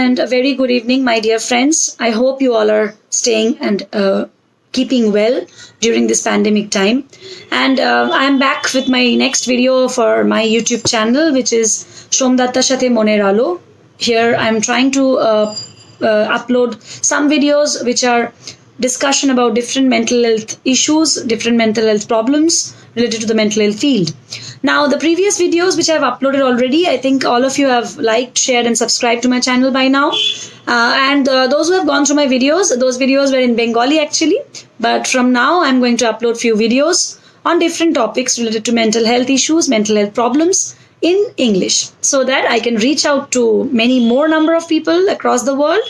and a very good evening, my dear friends. I hope you all are staying and keeping well during this pandemic time. And I'm back with my next video for my YouTube channel, which is Shomdatta Shathe Moner Alo. Here I'm trying to upload some videos which are discussion about different mental health issues, different mental health problems related to the mental health field. Now, the previous videos which I've uploaded already, I think all of you have liked, shared, and subscribed to my channel by now. And those who have gone through my videos, those videos were in Bengali actually. But from now, I'm going to upload few videos on different topics related to mental health issues, mental health problems in English, so that I can reach out to many more number of people across the world,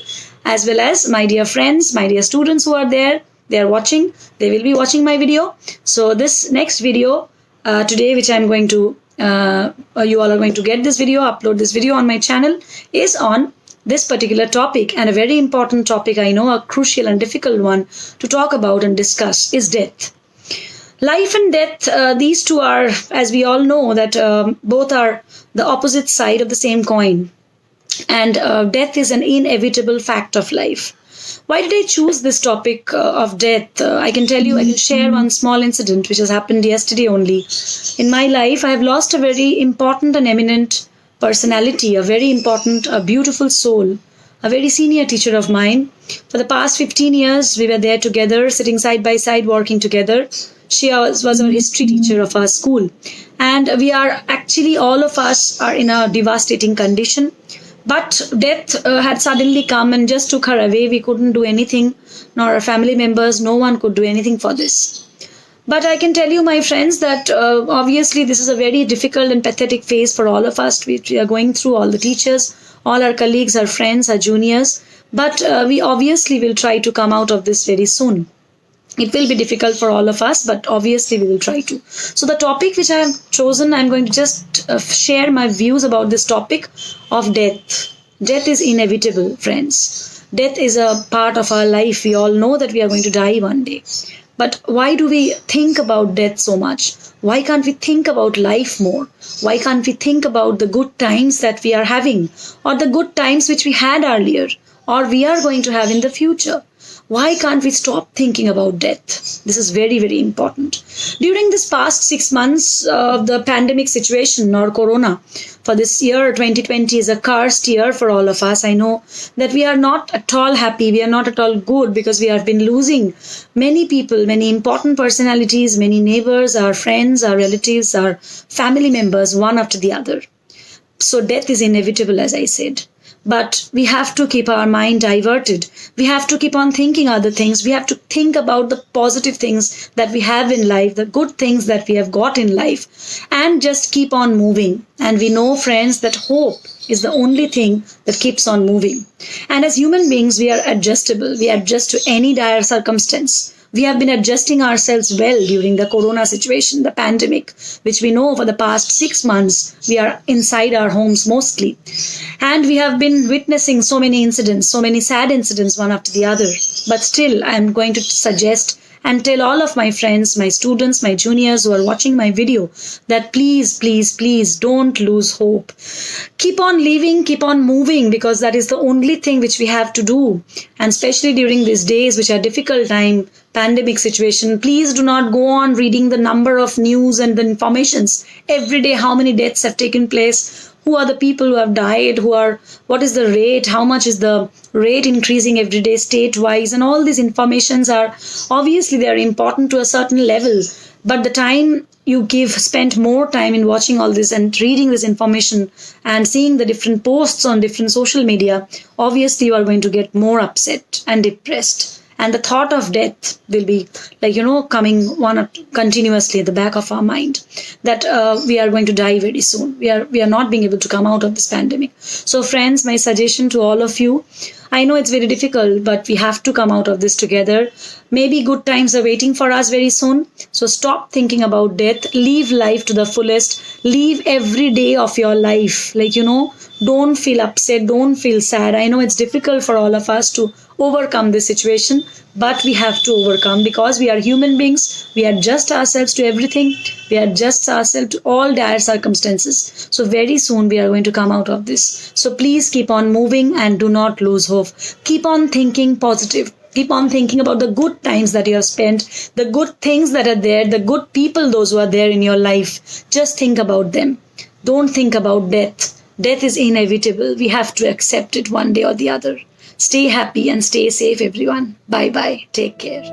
as well as my dear friends, my dear students who are there. They are watching, they will be watching my video. So this next video today, which I'm going to, you all are going to get this video, upload this video on my channel, is on this particular topic, and a very important topic, I know, a crucial and difficult one to talk about and discuss, is death. Life and death, these two are, as we all know, that both are the opposite side of the same coin. And death is an inevitable fact of life. Why did I choose this topic of death? I can tell you, I can share one small incident which has happened yesterday only. In my life, I have lost a very important and eminent personality, a very important, a beautiful soul, a very senior teacher of mine. For the past 15 years, we were there together, sitting side by side, working together. She was our history teacher of our school. And we are actually, all of us are in a devastating condition. But death had suddenly come and just took her away. We couldn't do anything, nor our family members, no one could do anything for this. But I can tell you, my friends, that obviously this is a very difficult and pathetic phase for all of us. We are going through, all the teachers, all our colleagues, our friends, our juniors. But we obviously will try to come out of this very soon. It will be difficult for all of us, but obviously we will try to. So the topic which I have chosen, I'm going to just share my views about this topic of death. Death is inevitable, friends. Death is a part of our life. We all know that we are going to die one day. But why do we think about death so much? Why can't we think about life more? Why can't we think about the good times that we are having, or the good times which we had earlier, or we are going to have in the future? Why can't we stop thinking about death? This is very, very important. During this past 6 months of the pandemic situation, or corona, for this year 2020 is a cursed year for all of us. I know that we are not at all happy. We are not at all good, because we have been losing many people, many important personalities, many neighbors, our friends, our relatives, our family members, one after the other. So death is inevitable, as I said. But we have to keep our mind diverted. We have to keep on thinking other things. We have to think about the positive things that we have in life, the good things that we have got in life, and just keep on moving. And we know, friends, that hope is the only thing that keeps on moving. And as human beings, we are adjustable. We adjust to any dire circumstance. We have been adjusting ourselves well during the corona situation, the pandemic, which we know for the past 6 months, we are inside our homes mostly. And we have been witnessing so many incidents, so many sad incidents, one after the other. But still, I am going to suggest and tell all of my friends, my students, my juniors who are watching my video, that please, please, please don't lose hope. Keep on living, keep on moving, because that is the only thing which we have to do. And especially during these days, which are difficult time, pandemic situation, please do not go on reading the number of news and the informations. Every day, how many deaths have taken place? Who are the people who have died? What is the rate? How much is the rate increasing every day state-wise? And all these informations are, obviously they are important to a certain level. But the time you spend more time in watching all this and reading this information and seeing the different posts on different social media, obviously you are going to get more upset and depressed. And the thought of death will be coming continuously at the back of our mind, that we are going to die very soon. We are not being able to come out of this pandemic. So friends, my suggestion to all of you, I know it's very difficult, but we have to come out of this together. Maybe good times are waiting for us very soon. So stop thinking about death. Live life to the fullest. Live every day of your life. Don't feel upset. Don't feel sad. I know it's difficult for all of us to overcome this situation, but we have to overcome because we are human beings. We adjust ourselves to everything. We adjust ourselves to all dire circumstances. So very soon we are going to come out of this. So please keep on moving and do not lose hope. Keep on thinking positive. Keep on thinking about the good times that you have spent, the good things that are there, the good people, those who are there in your life. Just think about them. Don't think about death. Death is inevitable. We have to accept it one day or the other. Stay happy and stay safe, everyone. Bye bye. Take care.